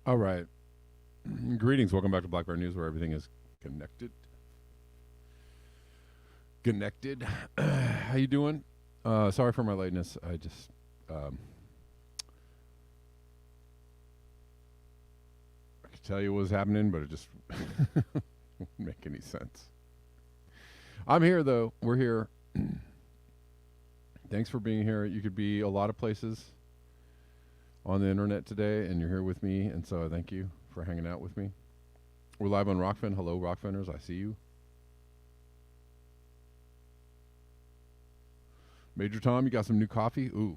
All right. Greetings. Welcome back to Black Bear News, where everything is connected. Connected. How you doing? Sorry for my lateness. I just I could tell you what was happening, but it just won't make any sense. I'm here though. We're here. Thanks for being here. You could be a lot of places on the internet today, and you're here with me, and so I thank you for hanging out with me. We're live on Rockfin. Hello, Rockfinners. I see you. Major Tom, you got some new coffee? Ooh.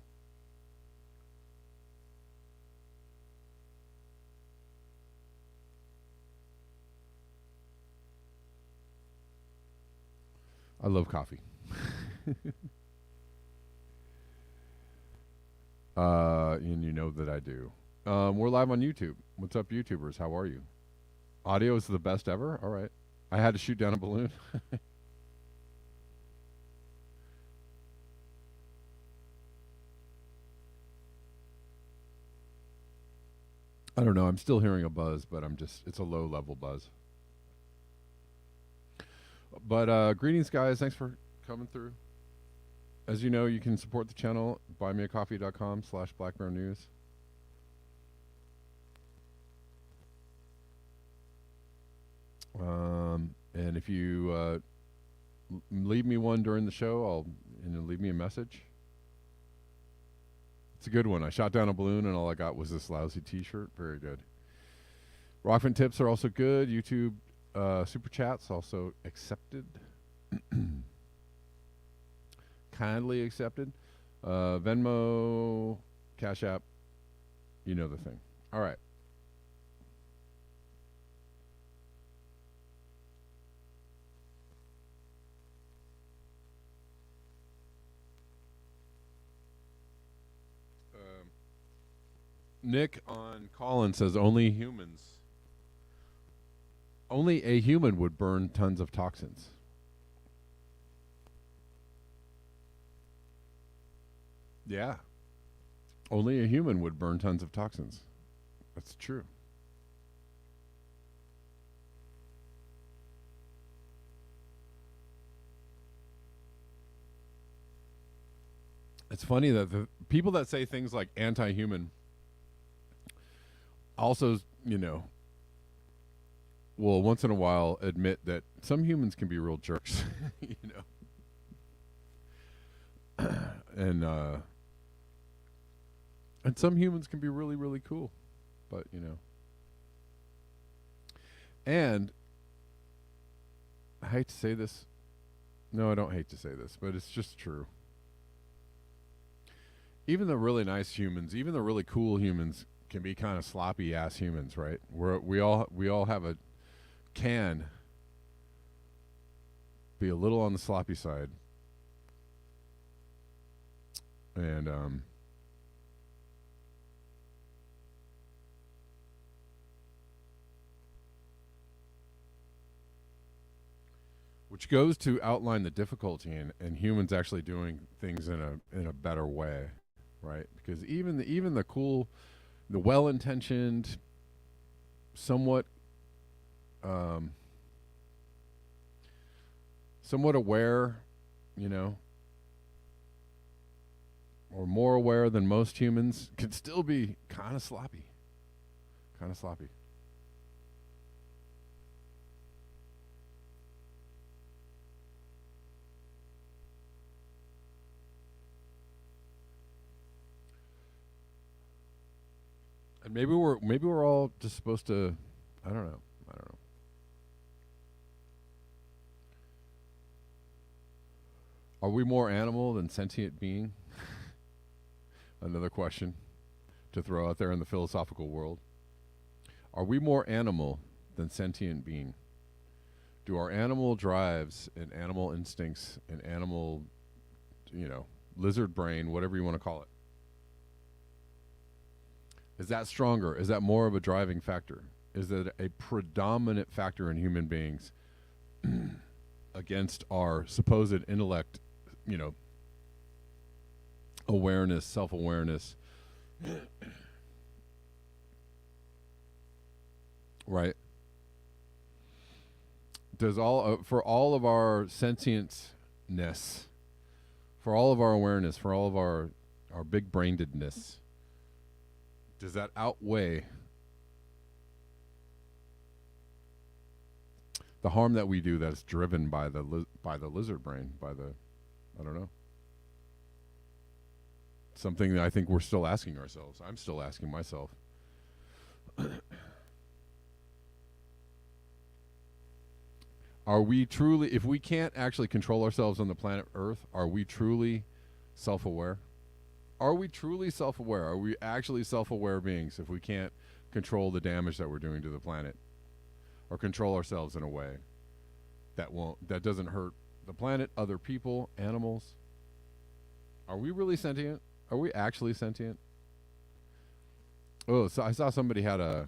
I love coffee. And you know that I do. We're live on YouTube. What's up, YouTubers? How are you? Audio is the best ever? All right. I had to shoot down a balloon. I don't know. I'm still hearing a buzz, but it's a low level buzz. But greetings, guys. Thanks for coming through. As you know, you can support the channel, buymeacoffee.com/blackbearnews. And if you leave me one during the show, leave me a message. It's a good one. I shot down a balloon and all I got was this lousy T-shirt. Very good. Rockfin tips are also good. YouTube super chats also accepted. Kindly accepted. Venmo, Cash App, you know the thing. All right. Nick on Colin says only a human would burn tons of toxins. Yeah. Only a human would burn tons of toxins. That's true. It's funny that the people that say things like anti-human also, will once in a while admit that some humans can be real jerks, and some humans can be really, really cool, but and I hate to say this. No, I don't hate to say this, but it's just true. Even the really nice humans, even the really cool humans, can be kind of sloppy ass humans, right? We all have can be a little on the sloppy side, and which goes to outline the difficulty in humans actually doing things in a better way, right? Because even the cool, the well-intentioned, somewhat somewhat aware, or more aware than most humans, can still be kind of sloppy. Kind of sloppy. And maybe we're all just supposed to, I don't know. I don't know. Are we more animal than sentient being? Another question to throw out there in the philosophical world. Are we more animal than sentient being? Do our animal drives and animal instincts and animal, lizard brain, whatever you want to call it, is that stronger? Is that more of a driving factor? Is that a predominant factor in human beings against our supposed intellect, awareness, self-awareness, right? Does all for all of our sentientness, for all of our awareness, for all of our big brainedness, does that outweigh the harm that we do that's driven by the lizard brain, by the, I don't know, something that I think we're still asking ourselves. I'm still asking myself. Are we truly, if we can't actually control ourselves on the planet Earth, are we truly self-aware? Are we truly self-aware? Are we actually self-aware beings if we can't control the damage that we're doing to the planet, or control ourselves in a way that doesn't hurt the planet, other people, animals? Are we really sentient? Are we actually sentient? Oh, so I saw somebody had a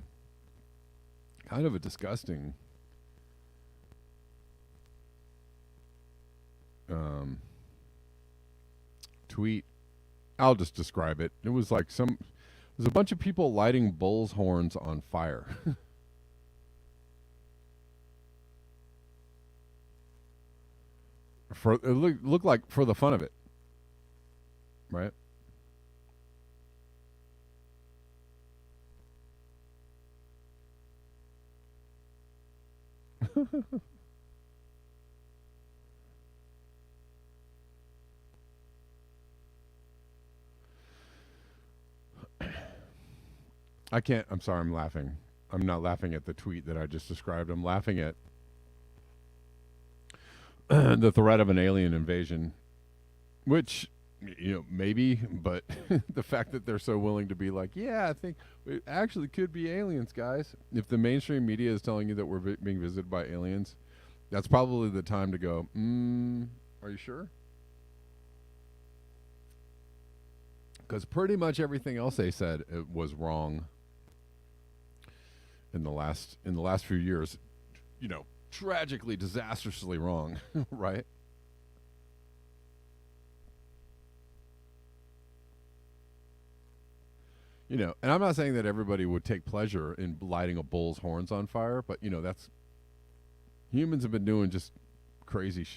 kind of a disgusting tweet. I'll just describe it. It was like there's a bunch of people lighting bull's horns on fire. It looked like for the fun of it, right? I can't. I'm sorry. I'm laughing. I'm not laughing at the tweet that I just described. I'm laughing at the threat of an alien invasion, which, maybe, but the fact that they're so willing to be like, yeah, I think it actually could be aliens, guys. If the mainstream media is telling you that we're being visited by aliens, that's probably the time to go, are you sure? Because pretty much everything else they said was wrong in the last few years, tragically, disastrously wrong, right? And I'm not saying that everybody would take pleasure in lighting a bull's horns on fire, but that's, humans have been doing just crazy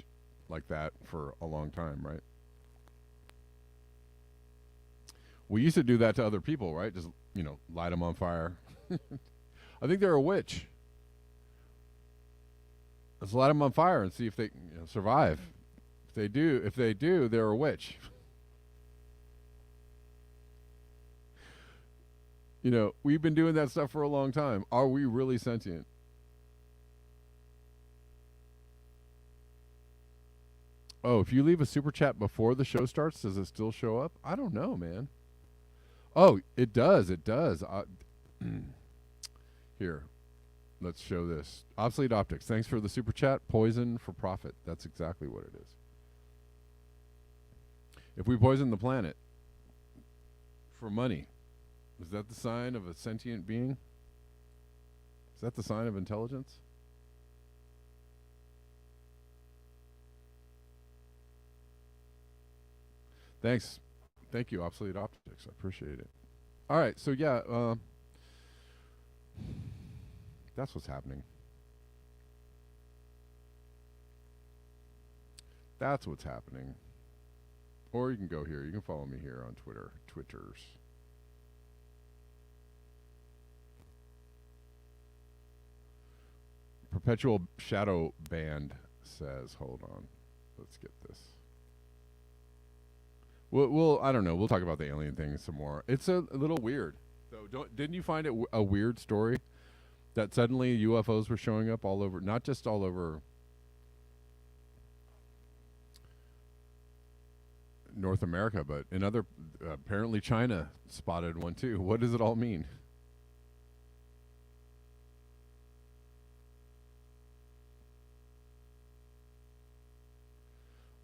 like that for a long time, right? We used to do that to other people, right? Just, light them on fire. I think they're a witch. Let's light them on fire and see if they survive. If they do, they're a witch. We've been doing that stuff for a long time. Are we really sentient? Oh, if you leave a super chat before the show starts, does it still show up? I don't know, man. Oh, it does. It does. Here, let's show this. Obsolete Optics. Thanks for the super chat. Poison for profit. That's exactly what it is. If we poison the planet for money, is that the sign of a sentient being? Is that the sign of intelligence? Thanks. Thank you, Obsolete Optics. I appreciate it. All right, so yeah, that's what's happening. That's what's happening. Or you can go here. You can follow me here on Twitters. Perpetual Shadow Band says, hold on. Let's get this. We'll I don't know. We'll talk about the alien thing some more. It's a little weird. So didn't you find it a weird story that suddenly UFOs were showing up all over, not just all over North America, but in other, apparently China spotted one too. What does it all mean?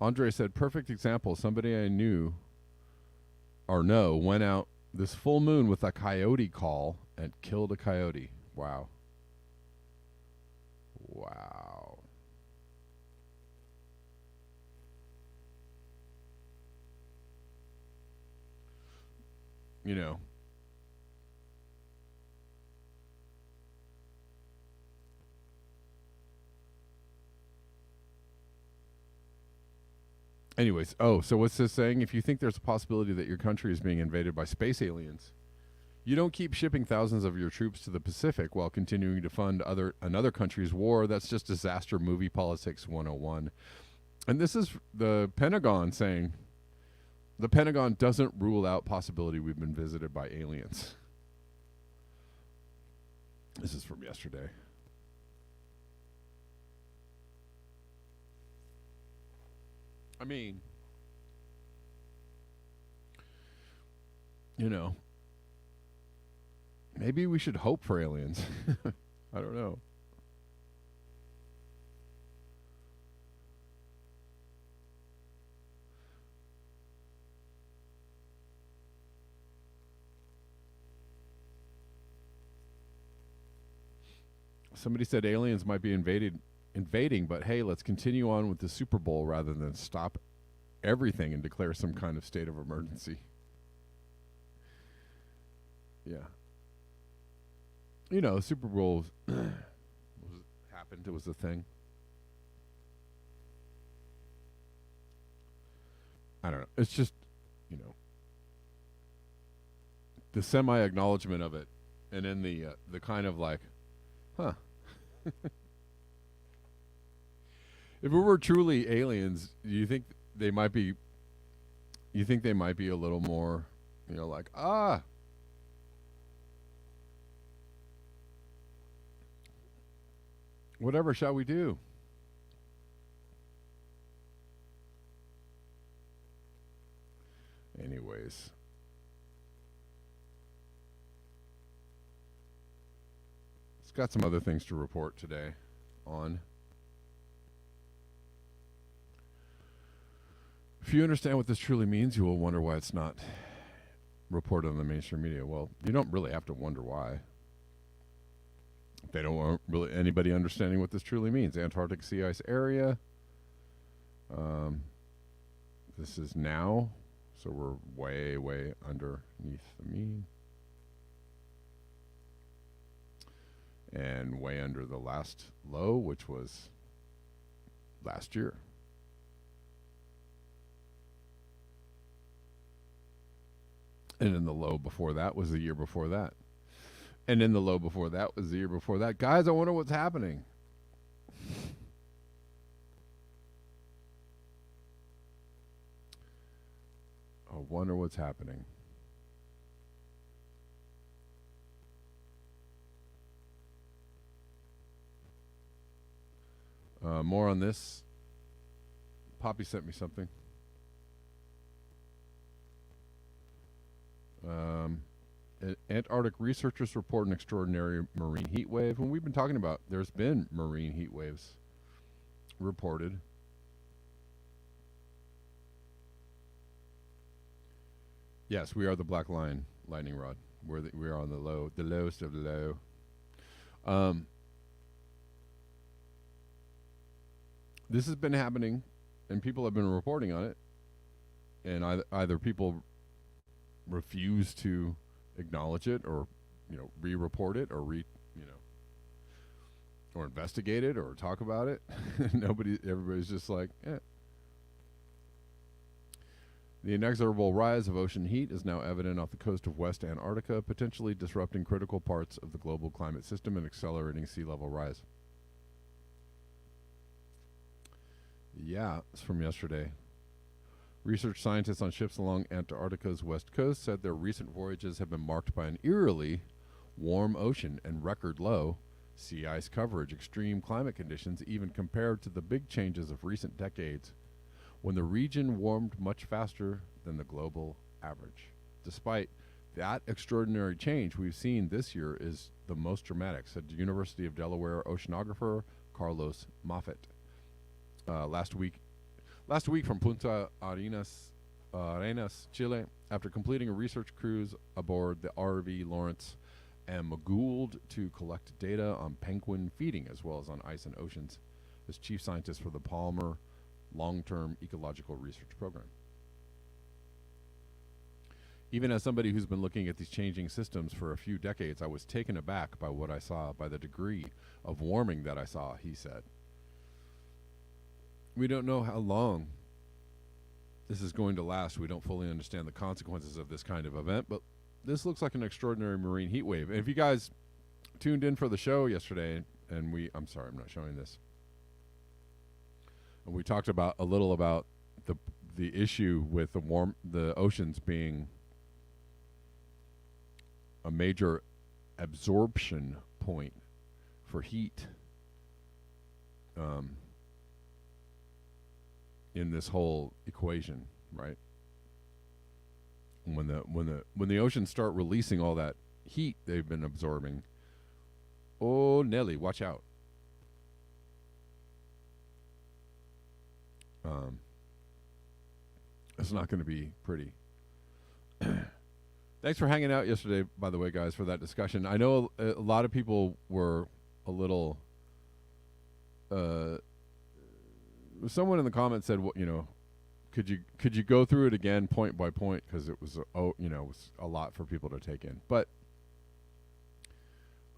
Andre said, perfect example. Somebody I knew or know went out this full moon with a coyote call and killed a coyote. Wow. Wow. Anyways, so what's this saying? If you think there's a possibility that your country is being invaded by space aliens, you don't keep shipping thousands of your troops to the Pacific while continuing to fund another country's war. That's just disaster movie politics 101. And this is the Pentagon saying the Pentagon doesn't rule out possibility we've been visited by aliens. This is from yesterday. I mean, you know, maybe we should hope for aliens. I don't know. Somebody said aliens might be invading, but hey, let's continue on with the Super Bowl rather than stop everything and declare some kind of state of emergency. Yeah. You know, Super Bowl happened. It was a thing. I don't know. It's just, the semi acknowledgement of it, and then the kind of like, huh. If it were truly aliens, do you think they might be? You think they might be a little more, like whatever shall we do? Anyways. It's got some other things to report today on. If you understand what this truly means, you will wonder why it's not reported on the mainstream media. Well, you don't really have to wonder why. They don't want really anybody understanding what this truly means. Antarctic sea ice area. This is now, so we're way, way underneath the mean. And way under the last low, which was last year. And then the low before that was the year before that. And then the low before that was the year before that. Guys, I wonder what's happening. I wonder what's happening. More on this. Poppy sent me something. Antarctic researchers report an extraordinary marine heat wave. And we've been talking about there's been marine heat waves reported. Yes, we are the black line lightning rod. We are on the lowest of the low. This has been happening, and people have been reporting on it. And either people refuse to acknowledge it, or re-report it, or or investigate it, or talk about it. Everybody's just like, eh. The inexorable rise of ocean heat is now evident off the coast of West Antarctica, potentially disrupting critical parts of the global climate system and accelerating sea level rise. Yeah, it's from yesterday. Research scientists on ships along Antarctica's west coast said their recent voyages have been marked by an eerily warm ocean and record low sea ice coverage, extreme climate conditions, even compared to the big changes of recent decades, when the region warmed much faster than the global average. Despite that extraordinary change we've seen this year is the most dramatic, said University of Delaware oceanographer Carlos Moffat. Last week from Punta Arenas, Chile, after completing a research cruise aboard the RV Lawrence and Magould to collect data on penguin feeding as well as on ice and oceans, as chief scientist for the Palmer Long-Term Ecological Research Program. Even as somebody who's been looking at these changing systems for a few decades, I was taken aback by what I saw, by the degree of warming that I saw, he said. We don't know how long this is going to last. We don't fully understand the consequences of this kind of event, but this looks like an extraordinary marine heat wave. And if you guys tuned in for the show yesterday, and I'm sorry, I'm not showing this. And we talked about a little about the issue with the oceans being a major absorption point for heat in this whole equation, right? When the oceans start releasing all that heat they've been absorbing, oh Nelly, watch out. It's not going to be pretty. Thanks for hanging out yesterday, by the way, guys, for that discussion. I know a lot of people were a little. Someone in the comments said, "What could you go through it again, point by point, because it was it was a lot for people to take in." But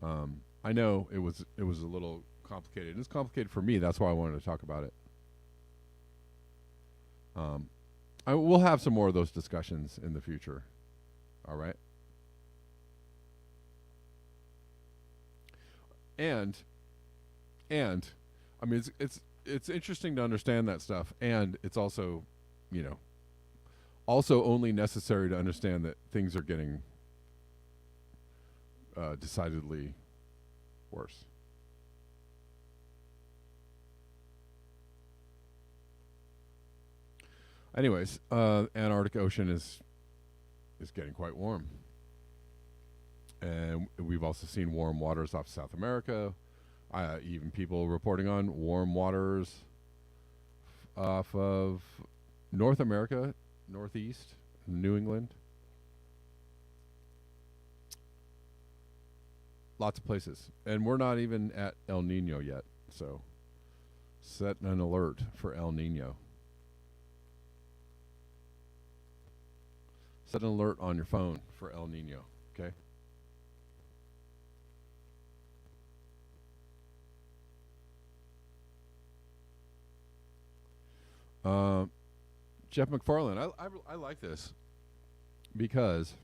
I know it was a little complicated. It's complicated for me. That's why I wanted to talk about it. We'll have some more of those discussions in the future. All right. And I mean it's interesting to understand that stuff, and it's also, also only necessary to understand that things are getting decidedly worse. Anyways, Antarctic Ocean is getting quite warm. And we've also seen warm waters off South America. Even people reporting on warm waters off of North America, Northeast, New England. Lots of places. And we're not even at El Nino yet. So set an alert for El Nino. Set an alert on your phone for El Nino, okay? Jeff McFarland, I like this because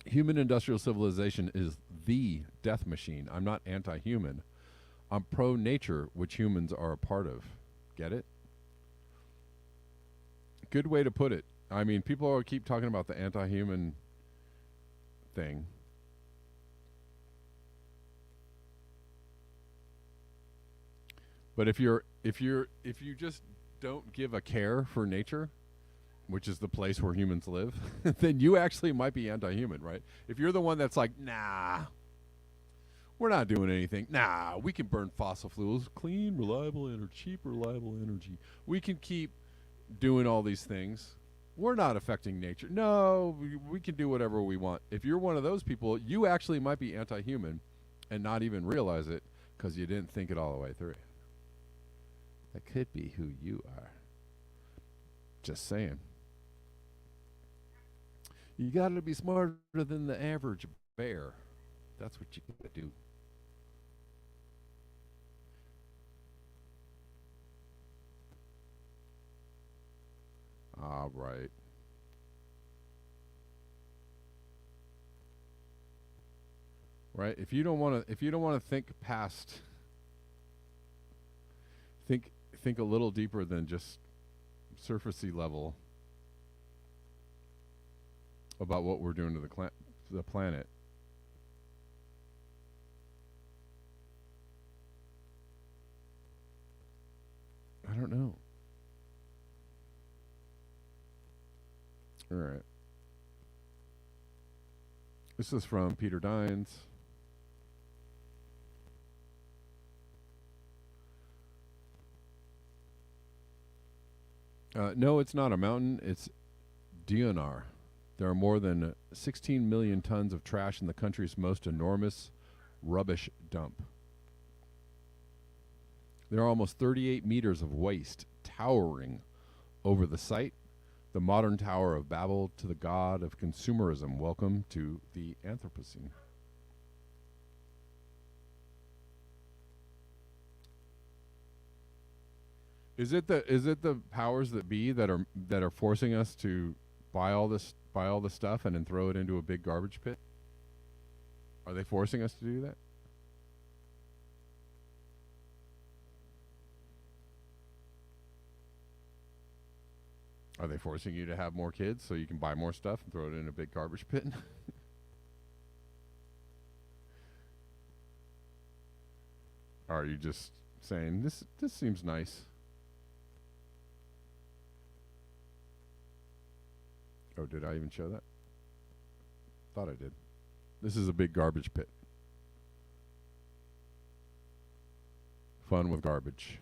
human industrial civilization is the death machine. I'm not anti-human. I'm pro-nature, which humans are a part of. Get it? Good way to put it. I mean, people keep talking about the anti-human thing. But if you just don't give a care for nature, which is the place where humans live, then you actually might be anti-human, right? If you're the one that's like, nah, we're not doing anything. Nah, we can burn fossil fuels, clean, reliable energy, cheap, reliable energy. We can keep doing all these things. We're not affecting nature. No, we can do whatever we want. If you're one of those people, you actually might be anti-human and not even realize it because you didn't think it all the way through. That could be who you are. Just saying. You got to be smarter than the average bear. That's what you got to do. All right. Right? If you don't want to think past, think a little deeper than just surfacey level about what we're doing to the planet. I don't know. All right. This is from Peter Dines. No, it's not a mountain. It's Dionar. There are more than 16 million tons of trash in the country's most enormous rubbish dump. There are almost 38 meters of waste towering over the site. The modern Tower of Babel to the god of consumerism. Welcome to the Anthropocene. Is it the powers that be that are forcing us to buy all this stuff and then throw it into a big garbage pit? Are they forcing us to do that? Are they forcing you to have more kids so you can buy more stuff and throw it in a big garbage pit? Or are you just saying this seems nice? Oh, did I even show that? Thought I did. This is a big garbage pit. Fun with garbage.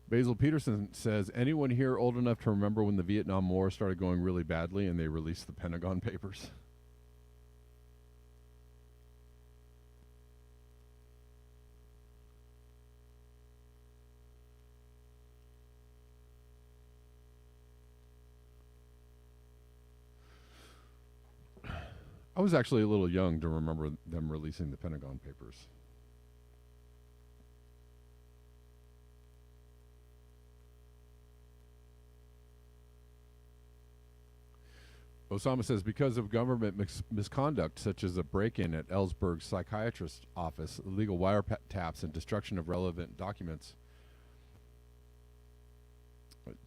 Basil Peterson says, anyone here old enough to remember when the Vietnam War started going really badly and they released the Pentagon Papers? I was actually a little young to remember them releasing the Pentagon Papers. Osama says, because of government misconduct, such as a break-in at Ellsberg's psychiatrist's office, illegal wiretaps, and destruction of relevant documents,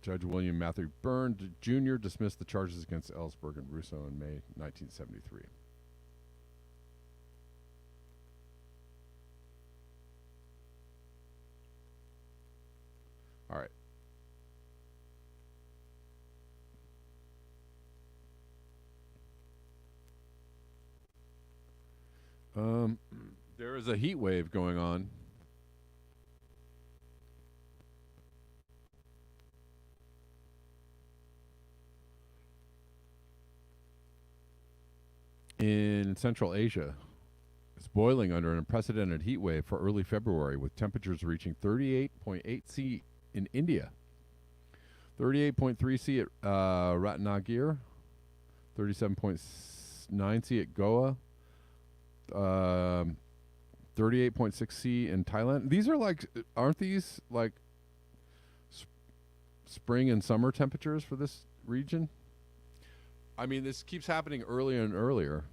Judge William Matthew Byrne Jr. dismissed the charges against Ellsberg and Russo in May 1973. All right. There is a heat wave going on. In Central Asia. It's boiling under an unprecedented heat wave for early February, with temperatures reaching 38.8 C in India, 38.3 C at Ratnagir, 37.9 C at Goa, 38.6 C in Thailand. These are like, aren't these like spring and summer temperatures for this region? I mean, this keeps happening earlier and earlier.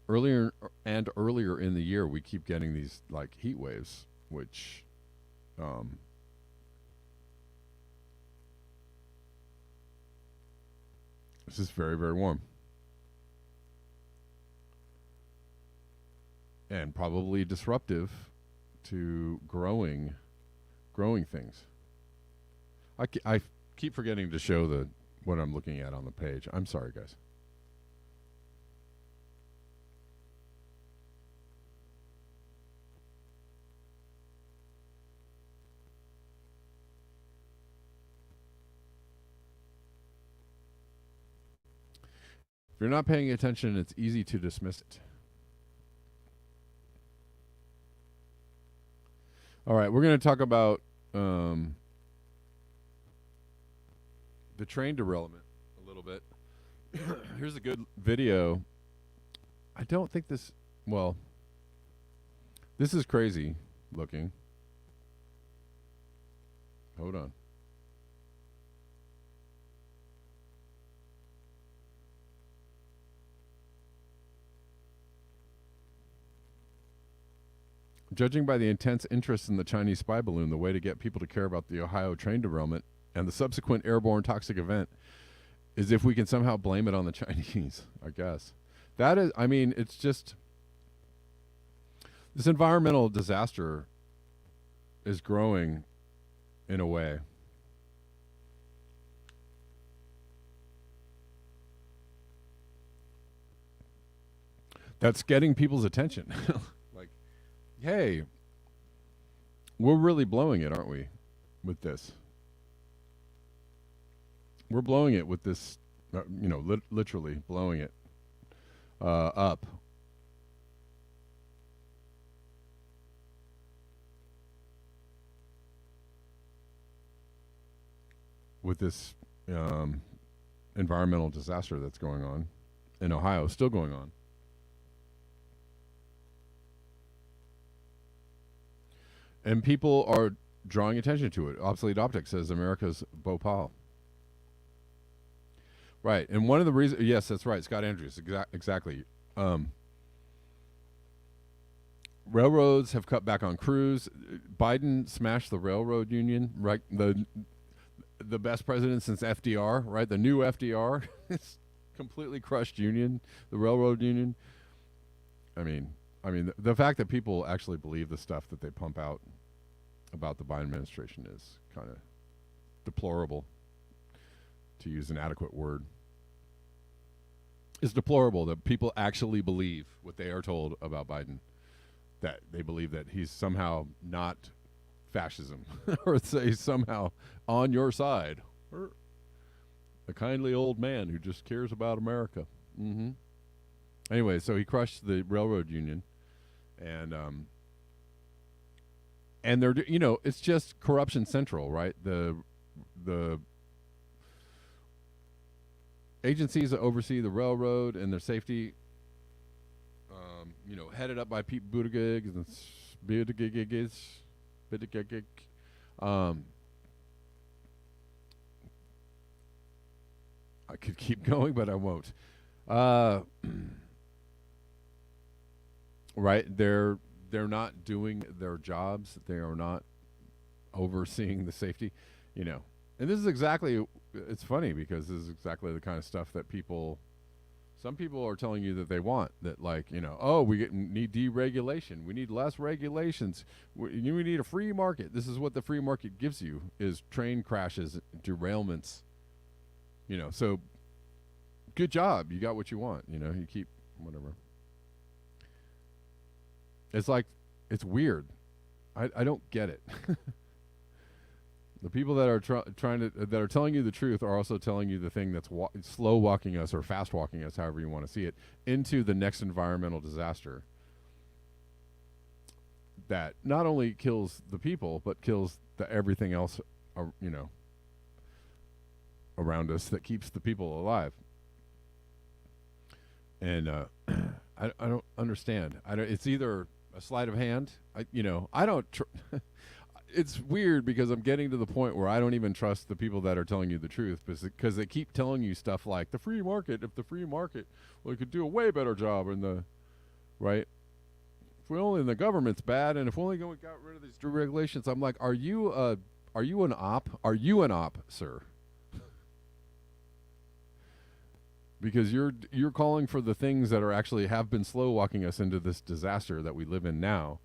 Earlier and earlier in the year, we keep getting these like heat waves, which this is very, very warm. And probably disruptive to growing things. I keep forgetting to show what I'm looking at on the page. I'm sorry, guys. If you're not paying attention, it's easy to dismiss it. All right, we're going to talk about the train derailment a little bit. Here's a good video. I don't think this, well, this is crazy looking. Hold on. Judging by the intense interest in the Chinese spy balloon, the way to get people to care about the Ohio train derailment and the subsequent airborne toxic event is if we can somehow blame it on the Chinese, I guess. That is, I mean, it's just, this environmental disaster is growing in a way. That's getting people's attention. Like, hey, we're really blowing it, aren't we, with this? We're blowing it with this, literally blowing it up. with this um, environmental disaster that's going on in Ohio, still going on. And people are drawing attention to it. Obsolete Optics says America's Bhopal. Right. And one of the reasons, yes, that's right, Scott Andrews, exactly. Railroads have cut back on crews. Biden smashed the railroad union, right? The best president since FDR, right? The new FDR. It's completely crushed union, the railroad union. I mean, the fact that people actually believe the stuff that they pump out about the Biden administration is kind of deplorable, to use an adequate word. It's deplorable that people actually believe what they are told about Biden, that they believe that he's somehow not fascism or say somehow on your side, or a kindly old man who just cares about America. Mm-hmm. Anyway, so he crushed the railroad union, and they're, it's just corruption central, right? The agencies that oversee the railroad and their safety, headed up by Pete Buttigieg and Buttigieg. I could keep going, but I won't. Right? They're not doing their jobs. They are not overseeing the safety, And this is exactly, it's funny because this is exactly the kind of stuff that some people are telling you that they want, that we need deregulation. We need less regulations. We need a free market. This is what the free market gives you, is train crashes, derailments. So good job. You got what you want. You keep whatever. It's like, it's weird. I don't get it. The people that are that are telling you the truth are also telling you the thing that's slow walking us or fast walking us, however you want to see it, into the next environmental disaster that not only kills the people but kills everything else, around us that keeps the people alive. And I don't understand. It's either a sleight of hand. I don't. It's weird because I'm getting to the point where I don't even trust the people that are telling you the truth, because they keep telling you stuff like the free market. If the free market, well, it could do a way better job right? If the government's bad, and if we only got rid of these regulations, I'm like, are you an op? Are you an op, sir? Because you're calling for the things that are actually have been slow walking us into this disaster that we live in now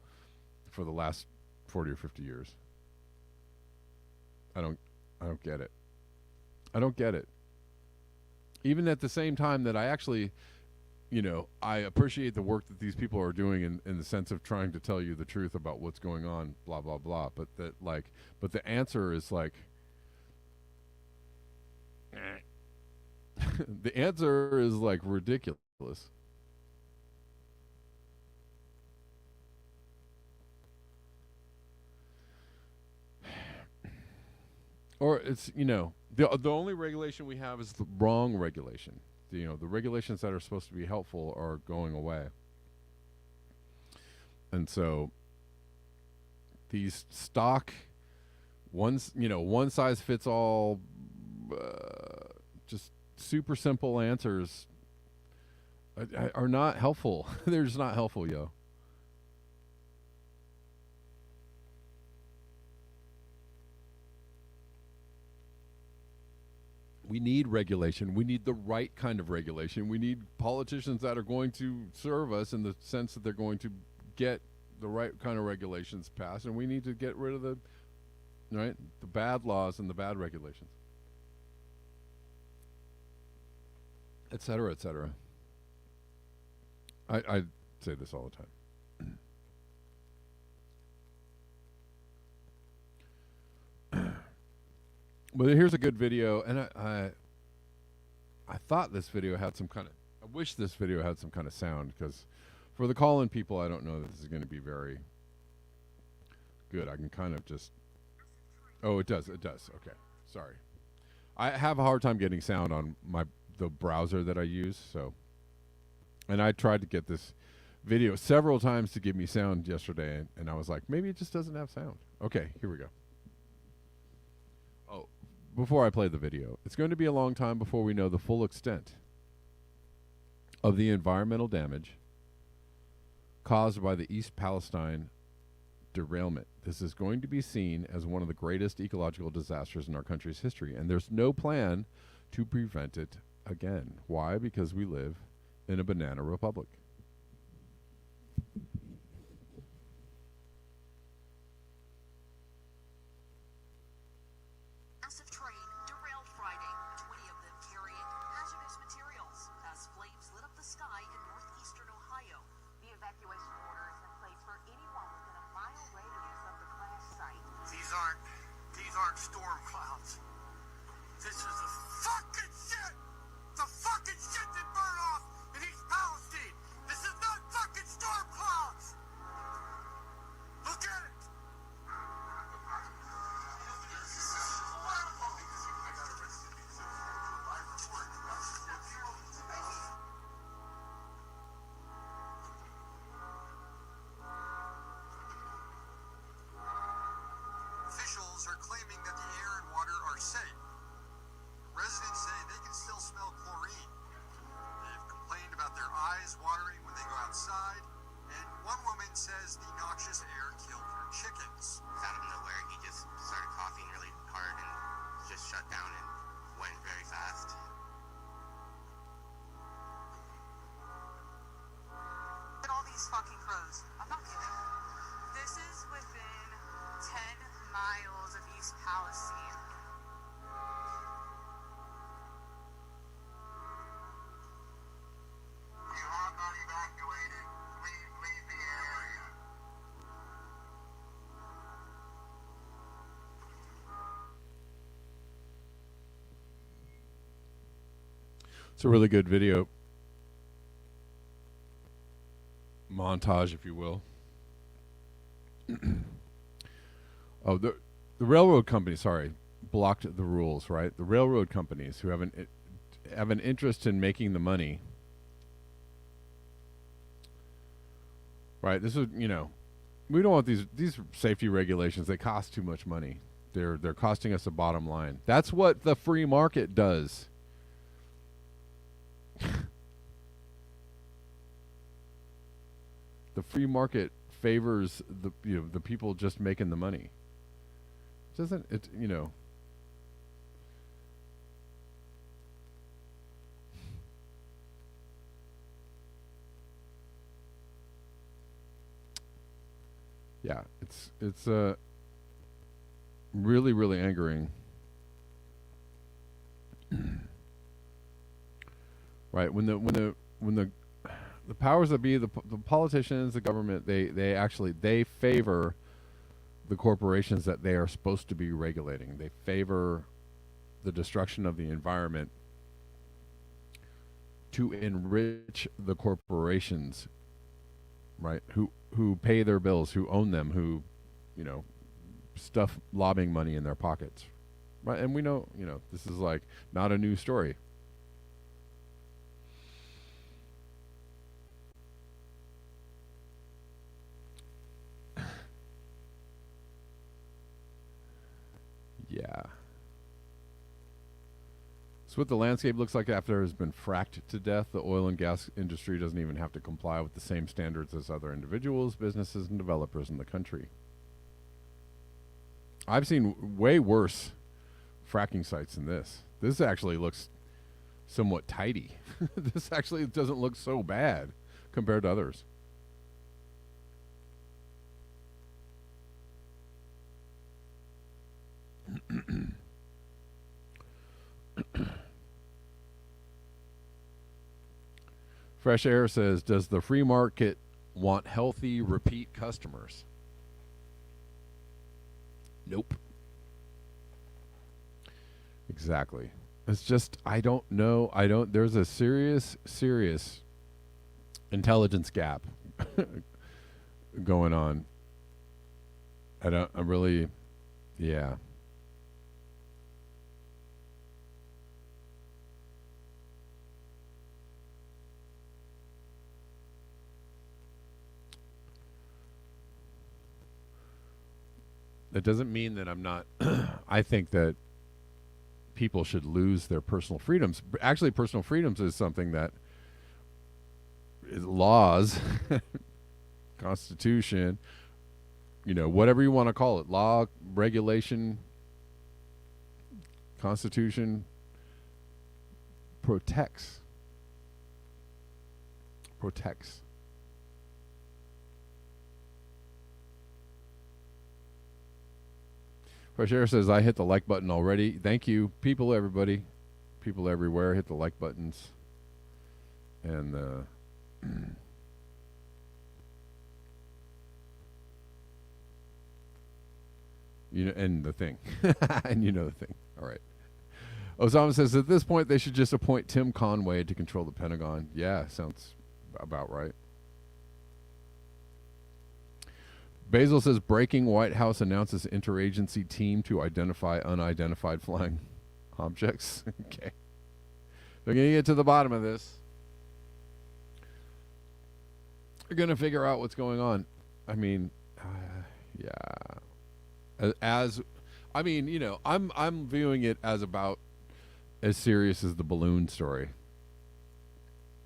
for the last 40 or 50 years. I don't get it. I don't get it. Even at the same time that I actually, I appreciate the work that these people are doing in the sense of trying to tell you the truth about what's going on, blah, blah, blah. But the answer is like, the answer is like ridiculous. Or it's, the only regulation we have is the wrong regulation. The regulations that are supposed to be helpful are going away. And so these stock one size fits all, just super simple answers are not helpful. They're just not helpful, yo. We need regulation. We need the right kind of regulation. We need politicians that are going to serve us in the sense that they're going to get the right kind of regulations passed, and we need to get rid of the bad laws and the bad regulations, et cetera, et cetera. I say this all the time. But here's a good video, and I thought this video had some kind of, I wish this video had some kind of sound, because for the call-in people, I don't know that this is going to be very good. I can kind of just, oh, it does, okay, sorry. I have a hard time getting sound on the browser that I use. So, and I tried to get this video several times to give me sound yesterday, and I was like, maybe it just doesn't have sound. Okay, here we go. Oh, before I play the video, it's going to be a long time before we know the full extent of the environmental damage caused by the East Palestine derailment. This is going to be seen as one of the greatest ecological disasters in our country's history, and there's no plan to prevent it again. Why? Because we live in a banana republic. Massive train derailed Friday, 20 of them carrying hazardous materials as flames lit up the sky in northeastern Ohio. The evacuation order is in place for anyone within a mile radius of the crash site. These aren't storm clouds. This is the fucking shit! The fucking shit that burned off in East Palestine! This is not fucking storm clouds! Look at it! Officials are claiming that the air and water are safe. Residents say they can still smell chlorine. They've complained about their eyes watering when they go outside, and one woman says the noxious air killed her chickens. Out of nowhere, he just started coughing really hard and just shut down and went very fast. Look at all these fucking crows. I'm not kidding. This is within 10 miles of East Palestine. You have not evacuated. Please leave the area. It's a really good video montage, if you will. Oh, the railroad company, sorry, blocked the rules, right? The railroad companies who have an interest in making the money. Right, this is, we don't want these safety regulations. They cost too much money. They're costing us a bottom line. That's what the free market does. The free market favors the people just making the money. Doesn't it, yeah, it's really, really angering. Right, when the powers that be, the politicians, the government, they favor the corporations that they are supposed to be regulating. They favor the destruction of the environment to enrich the corporations, right? Who pay their bills, who own them, who, stuff lobbying money in their pockets, right? And we know, this is like not a new story. Yeah. So what the landscape looks like after it has been fracked to death. The oil and gas industry doesn't even have to comply with the same standards as other individuals, businesses, and developers in the country. I've seen way worse fracking sites than this. This actually looks somewhat tidy. This actually doesn't look so bad compared to others. Fresh Air says, does the free market want healthy repeat customers? Nope. Exactly. It's just, I don't know. There's a serious intelligence gap going on. I'm really, yeah. That doesn't mean that I'm not. I think that people should lose their personal freedoms. Actually, personal freedoms is something that is laws, Constitution, whatever you want to call it, law, regulation, Constitution protects. Fresh Air says, I hit the like button already. Thank you. People, everybody. People everywhere. Hit the like buttons. And, and the thing. And the thing. All right. Osama says, at this point, they should just appoint Tim Conway to control the Pentagon. Yeah, sounds about right. Basil says, breaking White House announces interagency team to identify unidentified flying objects. Okay. They're going to get to the bottom of this. They're going to figure out what's going on. I mean, yeah. I'm viewing it as about as serious as the balloon story.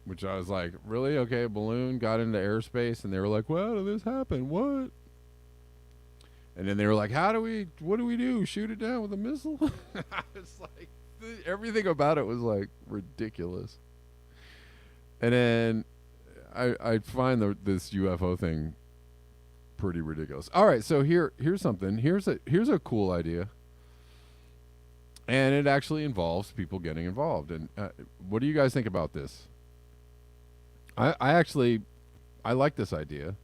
Which I was like, really? Okay, a balloon got into airspace, and they were like, well, how did this happen? What? And then they were like, what do we do? Shoot it down with a missile? It's like, everything about it was like ridiculous. And then I find this UFO thing pretty ridiculous. All right, so here's something. Here's a cool idea. And it actually involves people getting involved. And what do you guys think about this? I like this idea.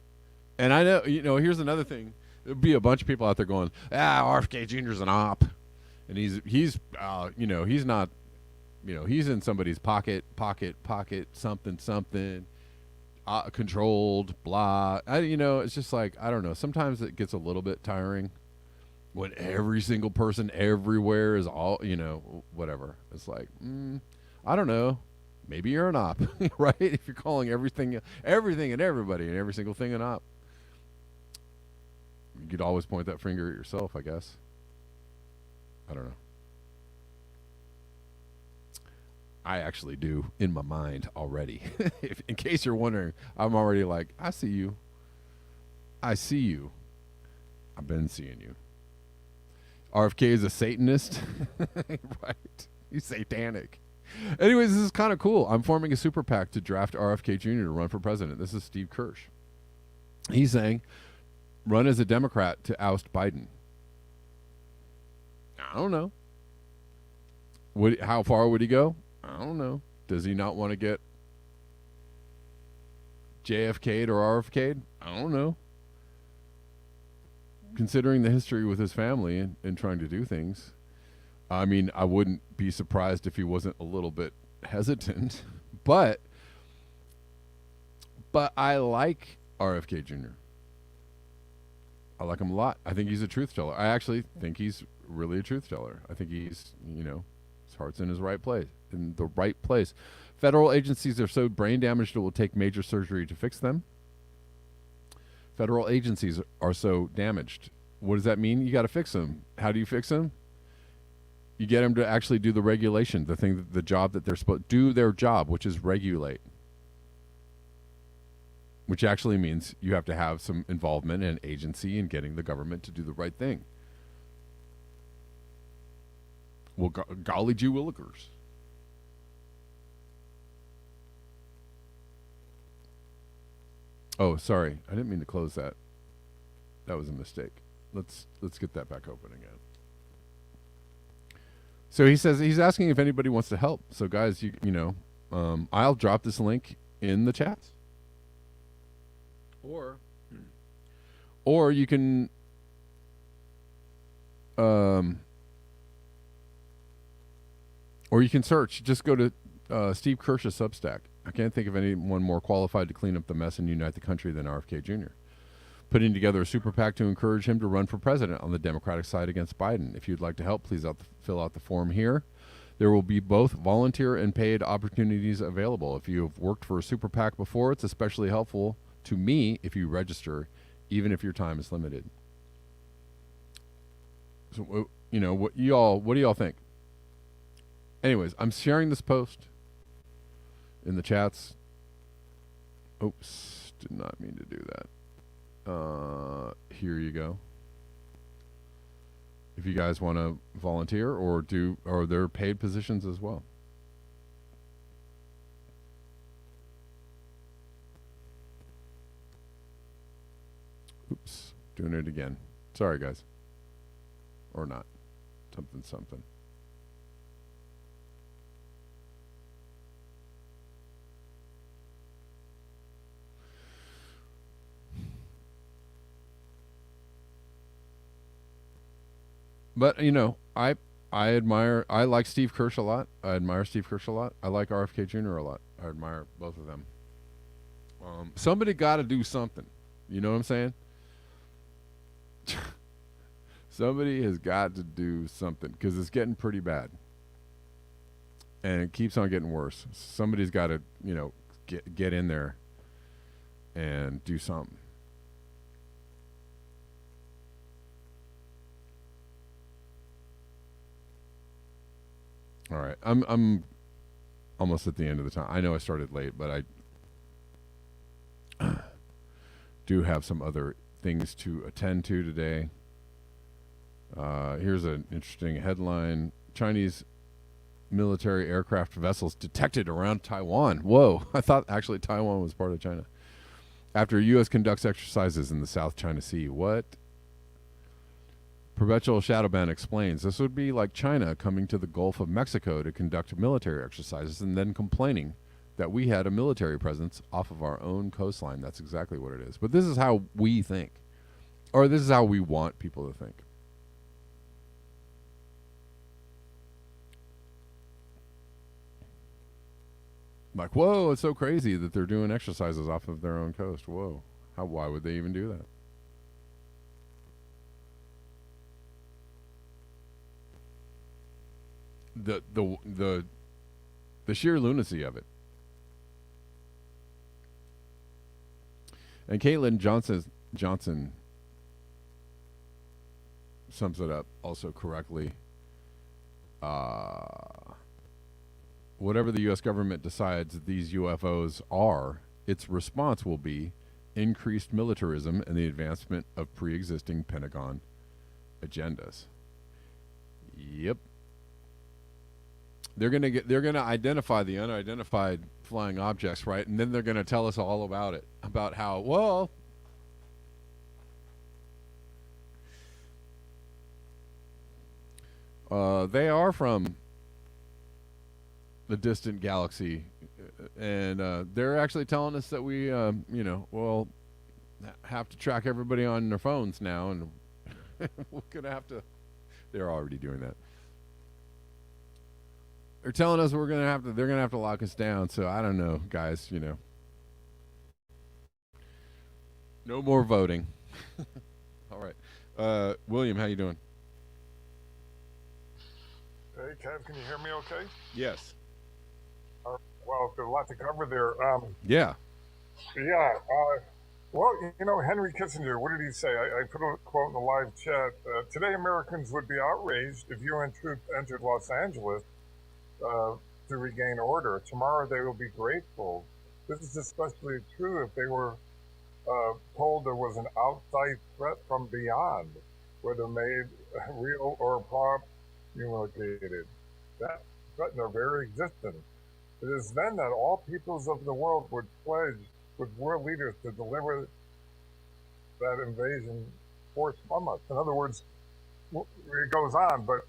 And I know, here's another thing. There'd be a bunch of people out there going, RFK Jr.'s an op. And he's not, he's in somebody's pocket, something, controlled, blah. It's just like, I don't know. Sometimes it gets a little bit tiring when every single person everywhere is all, whatever. It's like, I don't know. Maybe you're an op, right? If you're calling everything and everybody and every single thing an op. You could always point that finger at yourself, I guess. I don't know. I actually do in my mind already. In case you're wondering, I'm already like, I see you. I've been seeing you. RFK is a Satanist. Right. He's satanic. Anyways, this is kind of cool. I'm forming a super PAC to draft RFK Jr. to run for president. This is Steve Kirsch. He's saying, run as a Democrat to oust Biden. I don't know. How far would he go? I don't know. Does he not want to get JFK'd or RFK'd? I don't know. Considering the history with his family and trying to do things, I mean, I wouldn't be surprised if he wasn't a little bit hesitant. But I like RFK Jr. I like him a lot. I think he's a truth teller. I actually think he's really a truth teller. I think he's, his heart's in the right place. Federal agencies are so brain damaged it will take major surgery to fix them. Federal agencies are so damaged. What does that mean? You got to fix them. How do you fix them? You get them to actually do the regulation, the job that they're supposed to do, their job, which is regulate. Which actually means you have to have some involvement in agency in getting the government to do the right thing. Well, golly gee willikers. Oh, sorry. I didn't mean to close that. That was a mistake. Let's get that back open again. So he says he's asking if anybody wants to help. So guys, I'll drop this link in the chat. Or you can search. Just go to Steve Kirsch's Substack. I can't think of anyone more qualified to clean up the mess and unite the country than RFK Jr. Putting together a super PAC to encourage him to run for president on the Democratic side against Biden. If you'd like to help, please fill out the form here. There will be both volunteer and paid opportunities available. If you have worked for a super PAC before, it's especially helpful to me if you register, even if your time is limited. So, you know, what do y'all think? Anyways, I'm sharing this post in the chats. Oops, did not mean to do that. Here you go. If you guys want to volunteer or they're paid positions as well. Oops, doing it again. Sorry, guys. Or not. Something. But you know, I like Steve Kirsch a lot. I admire Steve Kirsch a lot. I like RFK Jr. a lot. I admire both of them. Somebody got to do something. You know what I'm saying? Somebody has got to do something because it's getting pretty bad, and it keeps on getting worse. Somebody's got to, you know, get in there and do something. All right, I'm almost at the end of the time. I know I started late, but I do have some other things to attend to today. Here's an interesting headline: Chinese military aircraft vessels detected around Taiwan. Whoa, I thought actually Taiwan was part of China. After U.S. conducts exercises in the South China Sea. What? Perpetual Shadowban explains this would be like China coming to the Gulf of Mexico to conduct military exercises and then complaining that we had a military presence off of our own coastline. That's exactly what it is. But this is how we think, or this is how we want people to think. Like, whoa, it's so crazy that they're doing exercises off of their own coast. Whoa. Why would they even do that? The sheer lunacy of it. And Caitlin Johnson sums it up also correctly. Whatever the U.S. government decides these UFOs are, its response will be increased militarism and the advancement of pre-existing Pentagon agendas. Yep. They're gonna identify the unidentified flying objects, right? And then they're gonna tell us all about it, about how, well, they are from the distant galaxy, and they're actually telling us that we, have to track everybody on their phones now, and we're gonna have to. They're already doing that. They're telling us they're gonna have to lock us down. So I don't know, guys. You know, no more voting. All right, William, how you doing? Hey, Kev, can you hear me okay? Yes. Well, there's a lot to cover there. Yeah. Yeah. Well, you know, Henry Kissinger, what did he say? I put a quote in the live chat. Today, Americans would be outraged if UN troops entered Los Angeles to regain order. Tomorrow, they will be grateful. This is especially true if they were told there was an outside threat from beyond, whether made real or promulgated. That threat in their very existence. It is then that all peoples of the world would pledge with world leaders to deliver that invasion force from us. In other words, it goes on, but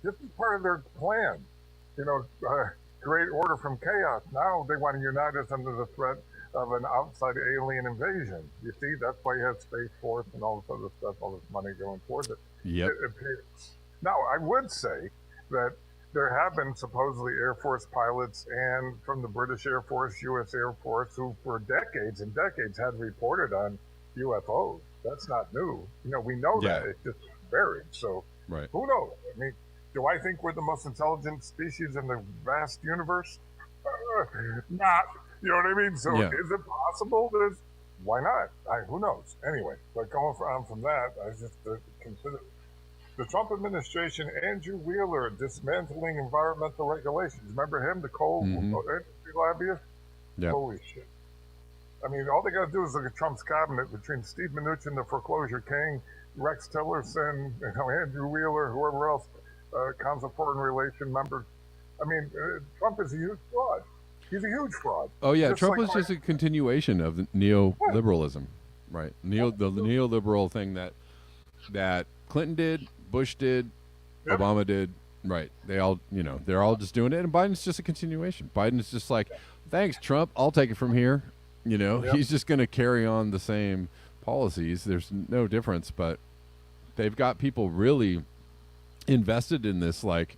this is part of their plan. You know, create order from chaos. Now they want to unite us under the threat of an outside alien invasion. You see, that's why you have Space Force and all this other stuff, all this money going towards it. Yep. Now, I would say that there have been supposedly Air Force pilots and from the British Air Force, U.S. Air Force, who for decades and decades had reported on UFOs. That's not new. You know, we know that. It's just buried. So right. Who knows? I mean, do I think we're the most intelligent species in the vast universe? Not. You know what I mean? So is it possible? Why not? Who knows? Anyway, but going on from that, I just consider The Trump administration, Andrew Wheeler, dismantling environmental regulations. Remember him, the coal industry lobbyist? Yeah. Holy shit. I mean, all they got to do is look at Trump's cabinet between Steve Mnuchin, the foreclosure king, Rex Tillerson, Andrew Wheeler, whoever else, Council Foreign Relation members. I mean, Trump is a huge fraud. He's a huge fraud. Oh yeah, Just Trump like was just a continuation of the neoliberalism, right? The neoliberal thing that Clinton did, Bush did, Yep. Obama did, right? They all, they're all just doing it, and Biden's just a continuation. Biden's just like, thanks, Trump, I'll take it from here. Yep. He's just going to carry on the same policies. There's no difference, but they've got people really invested in this, like,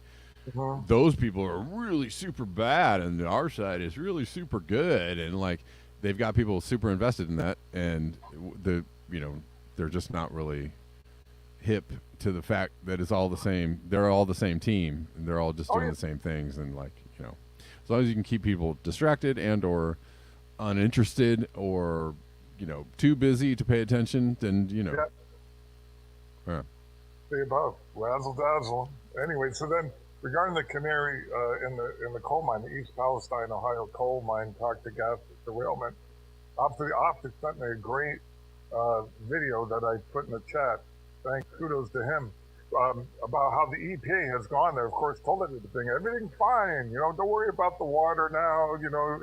those people are really super bad and our side is really super good, and like they've got people super invested in that, and they're just not really hip to the fact that it's all the same. They're all the same team and they're all just doing the same things, and like, as long as you can keep people distracted and or uninterested or too busy to pay attention, then yeah. The above, razzle dazzle. Anyway, so then regarding the canary in the coal mine, the East Palestine, Ohio coal mine toxic gas derailment, Optic sent me a great video that I put in the chat. Kudos to him, about how the EPA has gone there. Of course, told everything, everything's fine. Don't worry about the water now.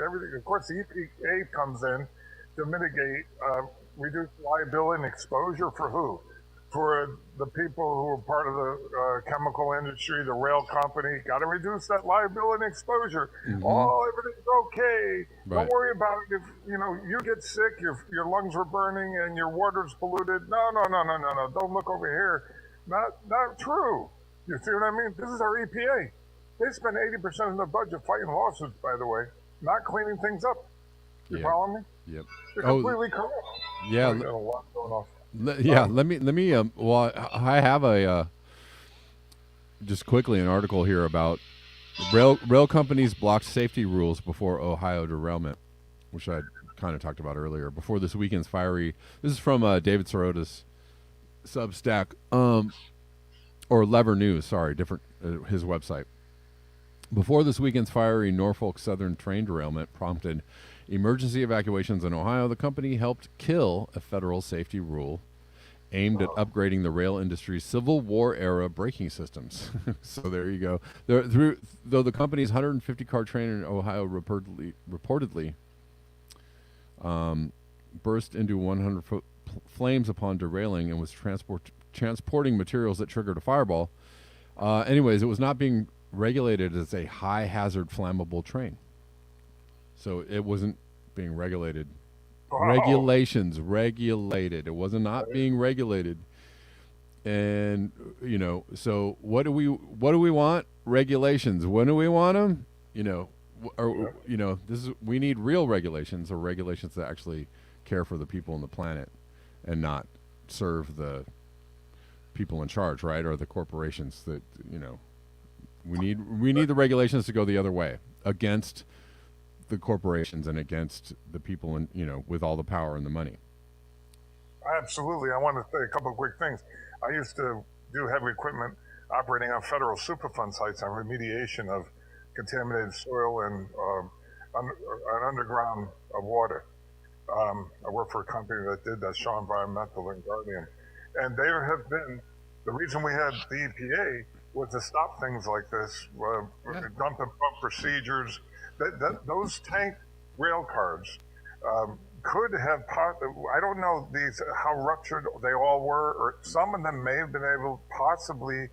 Everything. Of course, the EPA comes in to mitigate, reduce liability and exposure for who? For the people who are part of the chemical industry, the rail company. Got to reduce that liability and exposure. Oh, everything's okay. Right. Don't worry about it. If you get sick, your lungs are burning and your water's polluted. No. Don't look over here. Not true. You see what I mean? This is our EPA. They spend 80% of the budget fighting lawsuits, by the way, not cleaning things up. You follow me? Yep. They're completely corrupt. Yeah. Got a lot going on. Let me well, I have a just quickly an article here about rail companies blocked safety rules before Ohio derailment, which I kind of talked about earlier. Before this weekend's fiery, this is from David Sirota's Substack, or Lever News, sorry, different, his website. Before this weekend's fiery Norfolk Southern train derailment prompted emergency evacuations in Ohio, the company helped kill a federal safety rule aimed at upgrading the rail industry's Civil War era braking systems. So there you go. Though the company's 150-car train in Ohio reportedly burst into 100-foot flames upon derailing and was transporting materials that triggered a fireball. Anyways, it was not being regulated as a high-hazard flammable train. So it wasn't being regulated. Regulations regulated. It was not being regulated. And so what do we want? Regulations. When do we want them? We need real regulations, or regulations that actually care for the people on the planet and not serve the people in charge, right? Or the corporations that, we need the regulations to go the other way, against the corporations and against the people with all the power and the money. Absolutely. I want to say a couple of quick things. I used to do heavy equipment operating on federal Superfund sites on remediation of contaminated soil and underground water. I worked for a company that did that, Shaw Environmental and Guardian. And there have been, the reason we had the EPA was to stop things like this, dump and pump procedures. Those tank rail cars could have, I don't know how ruptured they all were, or some of them may have been able possibly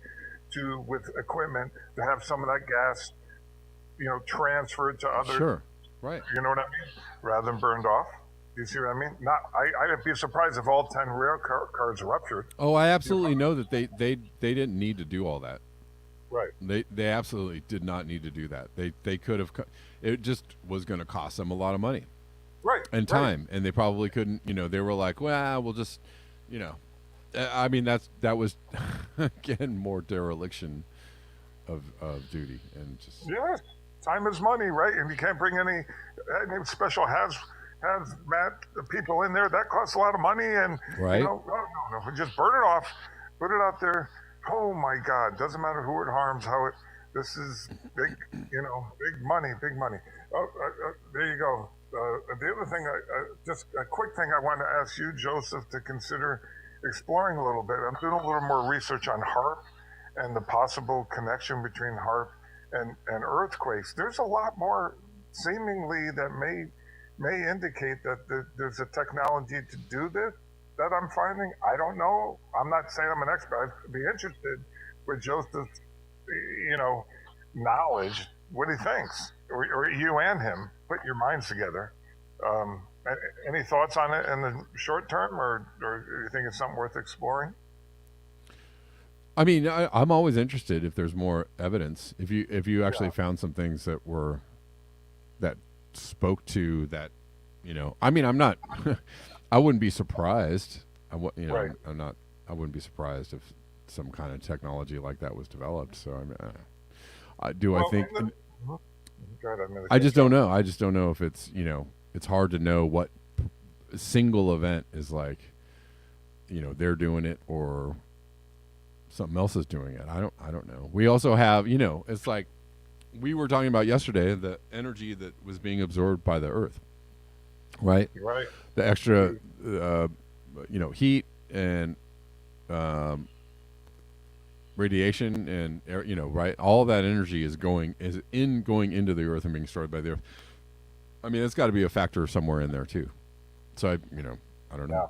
to, with equipment, to have some of that gas, transferred to other. Sure, right. You know what I mean? Rather than burned off. Do you see what I mean? I'd be surprised if all 10 rail cars ruptured. Oh, I absolutely know that they didn't need to do all that. Right. They absolutely did not need to do that. They could have. It just was going to cost them a lot of money, right, and time, and they probably couldn't. They were like, well, we'll just, I mean, that was again more dereliction of duty, and just time is money, right? And you can't bring any special hazmat people in there. That costs a lot of money, and right. No, just burn it off, put it out there. Oh my God! Doesn't matter who it harms, how it. This is big, big money, big money. Oh, there you go. The other thing, just a quick thing, I want to ask you, Joseph, to consider exploring a little bit. I'm doing a little more research on HARP and the possible connection between HARP and earthquakes. There's a lot more seemingly that may indicate that there's a technology to do this that I'm finding. I don't know. I'm not saying I'm an expert. I'd be interested with Joseph's, you know, knowledge, what he thinks, or you and him put your minds together. Any thoughts on it in the short term, or do you think it's something worth exploring? I mean, I'm always interested if there's more evidence. If you actually Yeah, found some things that spoke to that, I mean, I'm not. I wouldn't be surprised. right. I'm not. I wouldn't be surprised if some kind of technology like that was developed. So I mean, do I Well, think? Mhm. Go ahead. I'm going to I cut just you don't off. know. I just don't know if it's it's hard to know what single event is like. They're doing it or something else is doing it. I don't know. We also have it's like we were talking about yesterday the energy that was being absorbed by the Earth, right? You're right. The extra You- uh, heat and um, radiation and air, right? All that energy going into the Earth and being stored by the Earth. I mean, it's got to be a factor somewhere in there too. So I don't know. Yeah.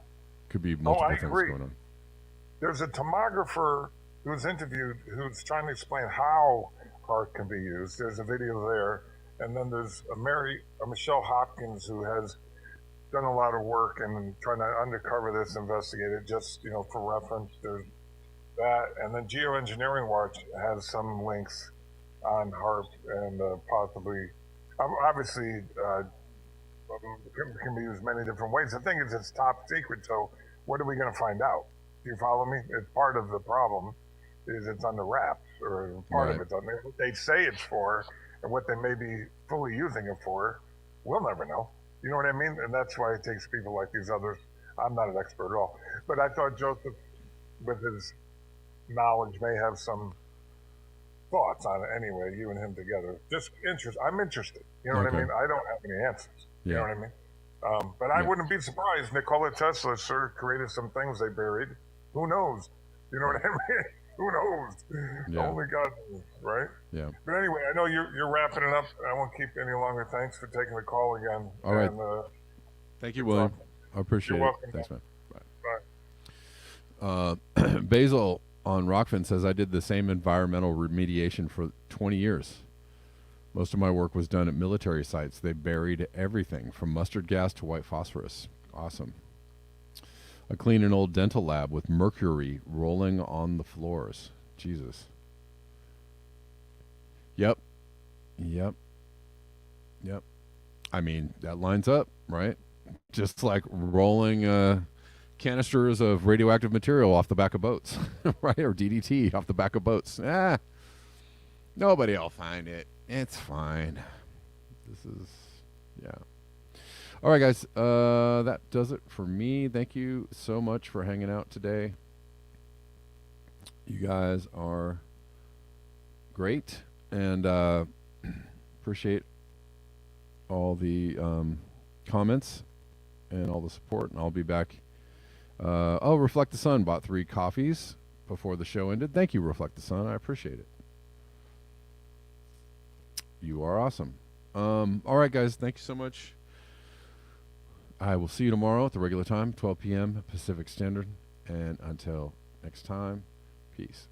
Could be Oh, I multiple things agree. going on. There's a tomographer who's interviewed who's trying to explain how HART can be used. There's a video there, and then there's a Michelle Hopkins who has done a lot of work and trying to undercover this, investigate it, just for reference. There's that, and then Geoengineering Watch has some links on HARP and possibly, obviously, can be used many different ways. The thing is, it's top secret. So, what are we going to find out? Do you follow me? It's part of the problem. Is it's under wraps, or part of Right. it's under what they say it's for, and what they may be fully using it for. We'll never know. You know what I mean? And that's why it takes people like these others. I'm not an expert at all, but I thought Joseph, with his knowledge, may have some thoughts on it anyway, you and him together. Just interest. I'm interested. You know what I Okay. mean? I don't have any answers. You know Yeah. what I mean? But I Yeah. wouldn't be surprised. Nikola Tesla sure created some things they buried. Who knows? You know what I mean? Who knows? Yeah. Only God knows, right? Yeah. But anyway, I know you're wrapping it up. I won't keep you any longer. Thanks for taking the call again. All right. And Thank you, good William. talking. I You're appreciate it. welcome. Thanks, man. Bye. Basil on Rockfin says I did the same environmental remediation for 20 years. Most of my work was done at military sites. They buried everything from mustard gas to white phosphorus. Awesome. I cleaned an old dental lab with mercury rolling on the floors. Jesus. Yep. Yep. Yep. I mean, that lines up, right? Just like rolling canisters of radioactive material off the back of boats, right? Or DDT off the back of boats. Nobody will find it. It's fine. This is, yeah. All right, guys. That does it for me. Thank you so much for hanging out today. You guys are great, and appreciate all the comments and all the support. And I'll be back. Reflect the Sun bought 3 coffees before the show ended. Thank you, Reflect the Sun. I appreciate it. You are awesome. All right, guys. Thank you so much. I will see you tomorrow at the regular time, 12 p.m. Pacific Standard. And until next time, peace.